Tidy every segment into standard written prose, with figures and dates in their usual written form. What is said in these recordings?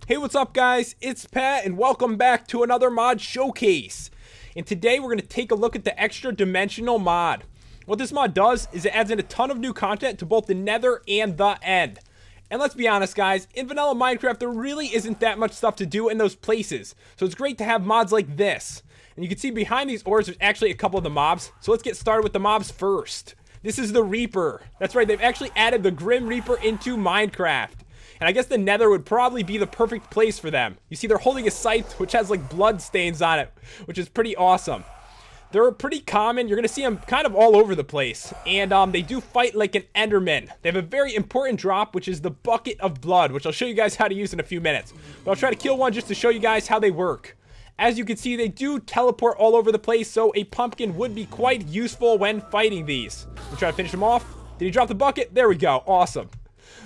Hey, what's up guys? It's Pat and welcome back to another mod showcase. And today we're going to take a look at the extra dimensional mod. What this mod does is it adds in a ton of new content to both the Nether and the End. And let's be honest guys, in vanilla Minecraft there really isn't that much stuff to do in those places. So it's great to have mods like this. And you can see behind these ores there's actually a couple of the mobs. So let's get started with the mobs first. This is the Reaper. That's right, they've actually added the Grim Reaper into Minecraft. And I guess the Nether would probably be the perfect place for them. You see, they're holding a scythe, which has like blood stains on it, which is pretty awesome. They're pretty common. You're going to see them kind of all over the place. And they do fight like an Enderman. They have a very important drop, which is the Bucket of Blood, which I'll show you guys how to use in a few minutes. But I'll try to kill one just to show you guys how they work. As you can see, they do teleport all over the place, so a pumpkin would be quite useful when fighting these. We'll try to finish them off. Did he drop the bucket? There we go. Awesome.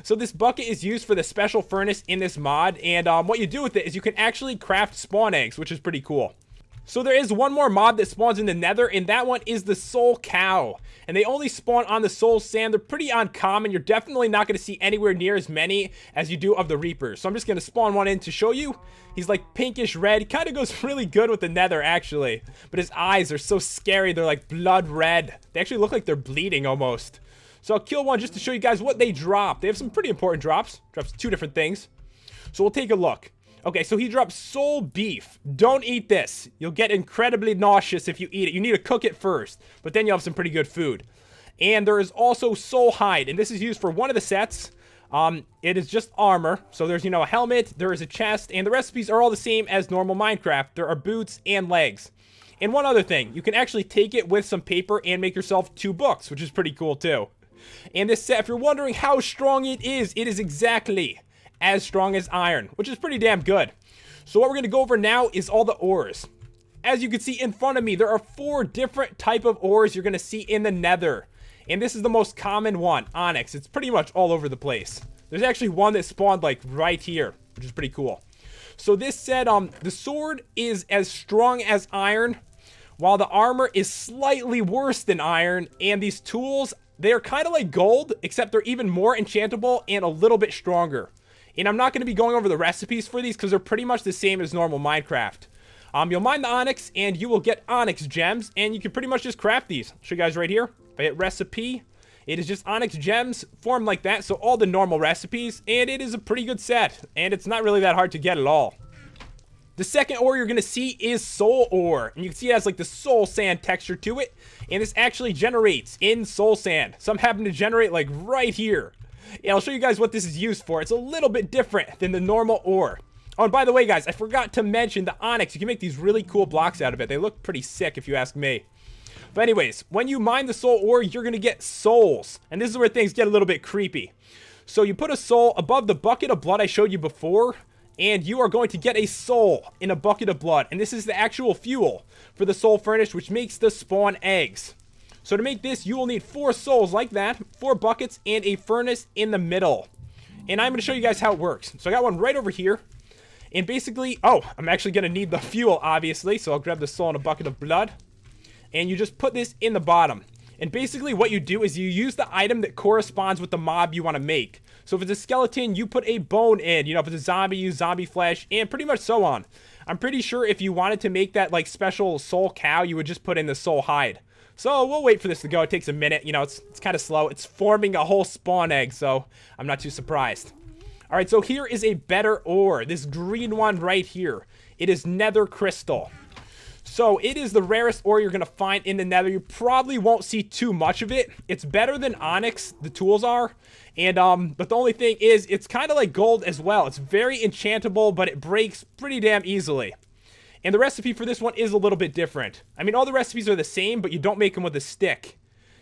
So this bucket is used for the special furnace in this mod, and what you do with it is you can actually craft spawn eggs, which is pretty cool. So there is one more mob that spawns in the Nether, and that one is the Soul Cow. And they only spawn on the Soul Sand. They're pretty uncommon. You're definitely not going to see anywhere near as many as you do of the Reapers. So I'm just going to spawn one in to show you. He's like pinkish red. Kind of goes really good with the Nether, actually. But his eyes are so scary. They're like blood red. They actually look like they're bleeding almost. So I'll kill one just to show you guys what they drop. They have some pretty important drops. Drops two different things. So we'll take a look. Okay, so he drops soul beef. Don't eat this. You'll get incredibly nauseous if you eat it. You need to cook it first, but then you'll have some pretty good food. And there is also soul hide, and this is used for one of the sets. It is just armor. So there's, you know, a helmet, there is a chest, and the recipes are all the same as normal Minecraft. There are boots and legs. And one other thing, you can actually take it with some paper and make yourself 2 books, which is pretty cool too. And this set, if you're wondering how strong it is exactly as strong as iron, which is pretty damn good. So what we're going to go over now is all the ores. As you can see in front of me, there are 4 different type of ores you're going to see in the Nether. And this is the most common one, onyx. It's pretty much all over the place. There's actually one that spawned like right here, which is pretty cool. So this said, the sword is as strong as iron, while the armor is slightly worse than iron, and these tools, they are kind of like gold, except they're even more enchantable and a little bit stronger. And I'm not going to be going over the recipes for these because they're pretty much the same as normal Minecraft. You'll mine the onyx and you will get onyx gems, and you can pretty much just craft these. I'll show you guys right here. If I hit recipe, it is just onyx gems formed like that, so all the normal recipes, and it is a pretty good set, and it's not really that hard to get at all. The second ore you're going to see is soul ore, and you can see it has like the soul sand texture to it, and this actually generates in soul sand. Some happen to generate like right here. And I'll show you guys what this is used for. It's a little bit different than the normal ore. Oh, and by the way guys, I forgot to mention the onyx. You can make these really cool blocks out of it. They look pretty sick if you ask me. But anyways, when you mine the soul ore, you're going to get souls, and this is where things get a little bit creepy. So you put a soul above the bucket of blood I showed you before, and you are going to get a soul in a bucket of blood. And this is the actual fuel for the soul furnace, which makes the spawn eggs. So to make this, you will need 4 souls like that, 4 buckets, and a furnace in the middle. And I'm going to show you guys how it works. So I got one right over here. And basically, oh, I'm actually going to need the fuel, obviously. So I'll grab the soul in a bucket of blood. And you just put this in the bottom. And basically what you do is you use the item that corresponds with the mob you want to make. So if it's a skeleton, you put a bone in. You know, if it's a zombie, use zombie flesh, and pretty much so on. I'm pretty sure if you wanted to make that like special soul cow, you would just put in the soul hide. So we'll wait for this to go. It takes a minute. You know, it's kind of slow. It's forming a whole spawn egg, so I'm not too surprised. All right, so here is a better ore. This green one right here. It is nether crystal. So it is the rarest ore you're going to find in the Nether. You probably won't see too much of it. It's better than onyx, the tools are. And but the only thing is, it's kind of like gold as well. It's very enchantable, but it breaks pretty damn easily. And the recipe for this one is a little bit different. I mean, all the recipes are the same, but you don't make them with a stick.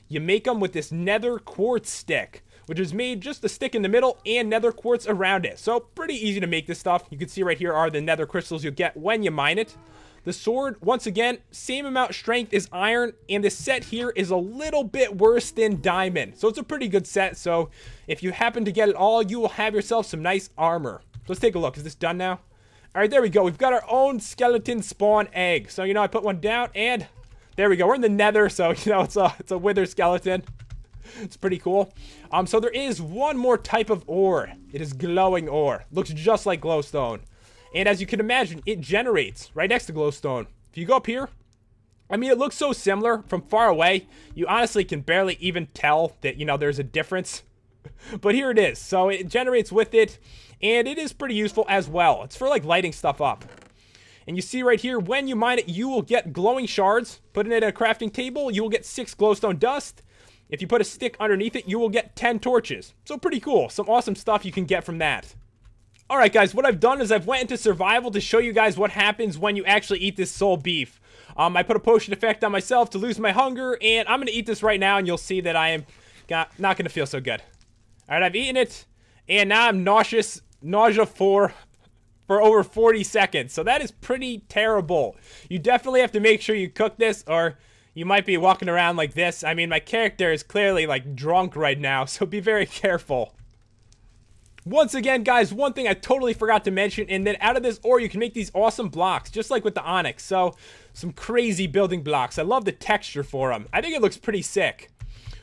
You make them with this nether quartz stick, which is made just a stick in the middle and nether quartz around it. So pretty easy to make this stuff. You can see right here are the nether crystals you'll get when you mine it. The sword, once again, same amount strength as iron, and this set here is a little bit worse than diamond. So it's a pretty good set, so if you happen to get it all, you will have yourself some nice armor. So let's take a look. Is this done now? All right, there we go. We've got our own skeleton spawn egg. So, you know, I put one down, and there we go. We're in the Nether, so, you know, it's a wither skeleton. It's pretty cool. So there is one more type of ore. It is glowing ore. Looks just like glowstone. And as you can imagine, it generates right next to glowstone. If you go up here, I mean, it looks so similar from far away. You honestly can barely even tell that, there's a difference. But here it is. So it generates with it, and it is pretty useful as well. It's for like lighting stuff up. And you see right here, when you mine it, you will get glowing shards. Putting it in a crafting table, you will get 6 glowstone dust. If you put a stick underneath it, you will get 10 torches. So pretty cool. Some awesome stuff you can get from that. Alright guys, what I've done is I've went into survival to show you guys what happens when you actually eat this soul beef. I put a potion effect on myself to lose my hunger, and I'm going to eat this right now, and you'll see that I am not going to feel so good. Alright, I've eaten it, and now I'm nausea for over 40 seconds. So that is pretty terrible. You definitely have to make sure you cook this, or you might be walking around like this. I mean, my character is clearly like drunk right now, so be very careful. Once again, guys, one thing I totally forgot to mention, and that out of this ore, you can make these awesome blocks, just like with the onyx. So, some crazy building blocks. I love the texture for them. I think it looks pretty sick.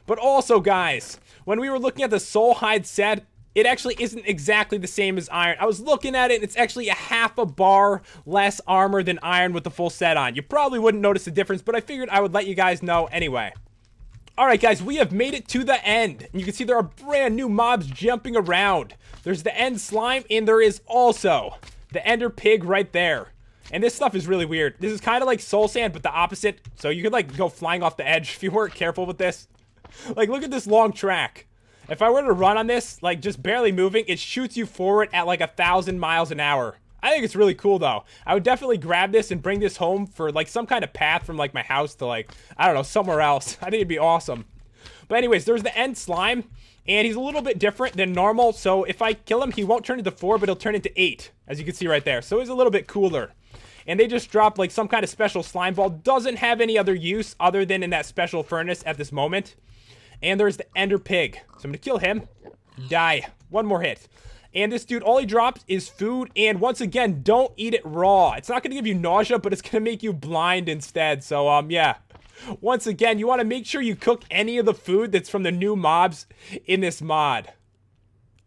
But also, guys, when we were looking at the soul hide set, it actually isn't exactly the same as iron. I was looking at it, and it's actually a half a bar less armor than iron with the full set on. You probably wouldn't notice the difference, but I figured I would let you guys know anyway. Alright guys, we have made it to the end, and you can see there are brand new mobs jumping around. There's the end slime, and there is also the ender pig right there. And this stuff is really weird. This is kind of like soul sand, but the opposite. So you could like go flying off the edge if you weren't careful with this. Like, look at this long track. If I were to run on this, like just barely moving, it shoots you forward at like 1,000 miles an hour. I think it's really cool though. I would definitely grab this and bring this home for like some kind of path from like my house to like, I don't know, somewhere else. I think it'd be awesome. But anyways, there's the end slime, and he's a little bit different than normal. So if I kill him, he won't turn into 4, but he'll turn into 8, as you can see right there. So he's a little bit cooler. And they just dropped like some kind of special slime ball. Doesn't have any other use other than in that special furnace at this moment. And there's the ender pig. So I'm gonna kill him. Die. One more hit. And this dude, all he drops is food. And once again, don't eat it raw. It's not going to give you nausea, but it's going to make you blind instead. So, yeah. Once again, you want to make sure you cook any of the food that's from the new mobs in this mod.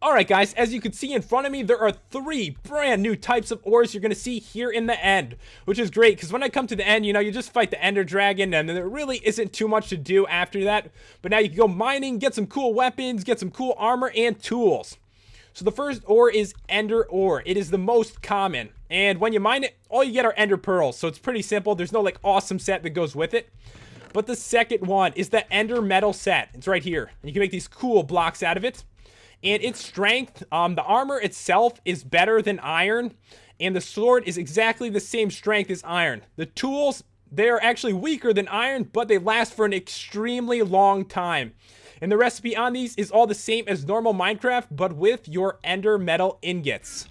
Alright guys, as you can see in front of me, there are 3 brand new types of ores you're going to see here in the end. Which is great, because when I come to the end, you just fight the ender dragon, and there really isn't too much to do after that. But now you can go mining, get some cool weapons, get some cool armor and tools. So the first ore is ender ore. It is the most common. And when you mine it, all you get are ender pearls. So it's pretty simple. There's no like awesome set that goes with it. But the second one is the ender metal set. It's right here. And you can make these cool blocks out of it. And its strength, the armor itself is better than iron. And the sword is exactly the same strength as iron. The tools, they are actually weaker than iron, but they last for an extremely long time. And the recipe on these is all the same as normal Minecraft, but with your ender metal ingots.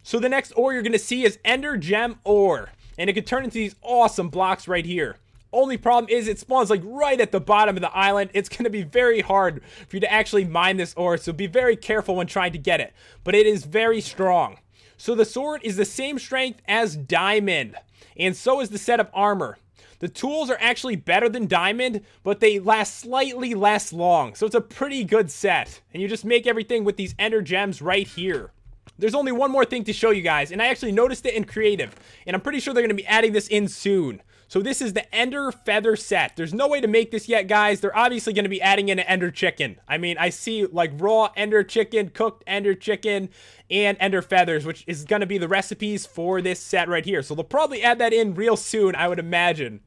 So the next ore you're going to see is ender gem ore. And it can turn into these awesome blocks right here. Only problem is it spawns like right at the bottom of the island. It's going to be very hard for you to actually mine this ore, so be very careful when trying to get it. But it is very strong. So the sword is the same strength as diamond. And so is the set of armor. The tools are actually better than diamond, but they last slightly less long. So it's a pretty good set. And you just make everything with these ender gems right here. There's only one more thing to show you guys, and I actually noticed it in creative. And I'm pretty sure they're going to be adding this in soon. So this is the ender feather set. There's no way to make this yet, guys. They're obviously going to be adding in an ender chicken. I mean, I see like raw ender chicken, cooked ender chicken, and ender feathers, which is going to be the recipes for this set right here. So they'll probably add that in real soon, I would imagine.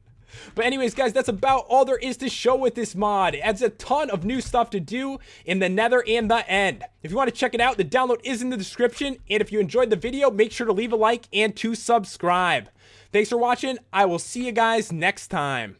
But anyways, guys, that's about all there is to show with this mod. It adds a ton of new stuff to do in the nether and the end. If you want to check it out, the download is in the description. And if you enjoyed the video, make sure to leave a like and to subscribe. Thanks for watching. I will see you guys next time.